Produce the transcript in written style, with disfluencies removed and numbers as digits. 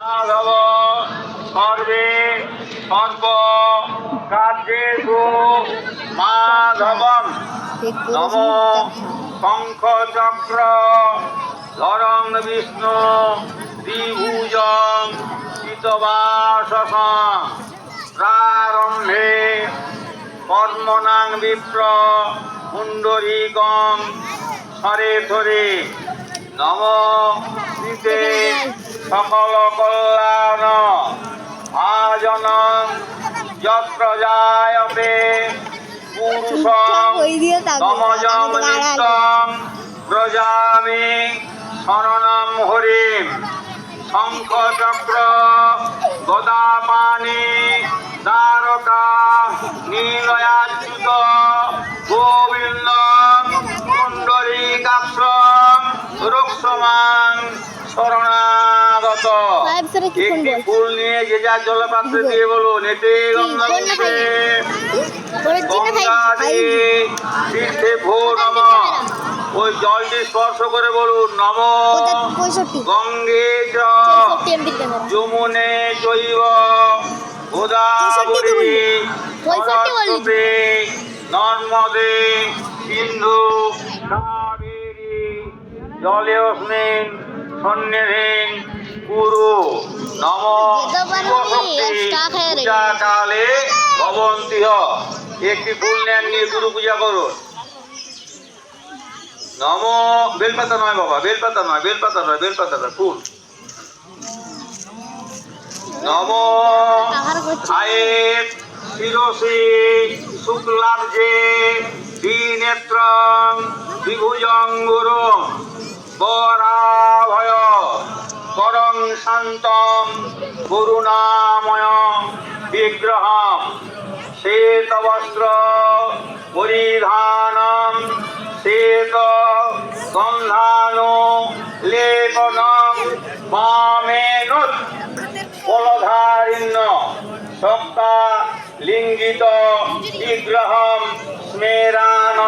মাধব সর্বে সর্ব কার্যেষু মাধবম। নম শঙ্খ চক্র ধরং বিষ্ণু দ্বিভুজং চিতবাসসং প্রারম্ভে কর্মণাং বিপ্র পুণ্ডরীকং হরে ধরে। নম শ্রীতে সকল কল্যাণ ভাজনং যত্র জায়তে পুরুষং তমজং নিত্যং ব্রজামি শরণং হরিম। শঙ্খ চক্র গদা পানি দ্বারকা নীলয়াচ্যুত গোবিন্দ পুণ্ডরীকাক্ষং রুক্সমাং শরণাগত। একটি ফুল নিয়ে যে যার জলপাত্রে দিয়ে বলুন, এতে গঙ্গা তীর্থে ভো নম। ওই জলটি স্পর্শ করে বলুন, নম গঙ্গে চ যমুনে চৈব গোদাবরী সরস্বতী নর্মদে সিন্ধু কাবেরী জলেস্মিন সন্নিধিং কুরু। নম কালে ভবন্তিহ। একটি ফুল নেন, নিয়ে গুরু পূজা করুন। নম বেলপাতা নয় বাবা, বেলপাতা নয়, বেলপাতা নয়, বেলপাতা নয়, ফুল। নম আয়েত শিরসি শুক্লাব্জে দ্বিনেত্রং বিভুজং গুরুং বরাভয় করং শান্তং করুণাময় বিগ্রহম শ্বেতবস্ত্র পরিধানং শ্বেত গন্ধানো লেপনং বামেনুত ফলধারিণ্য সপ্তা লিঙ্গিত বিগ্রহম স্মেরা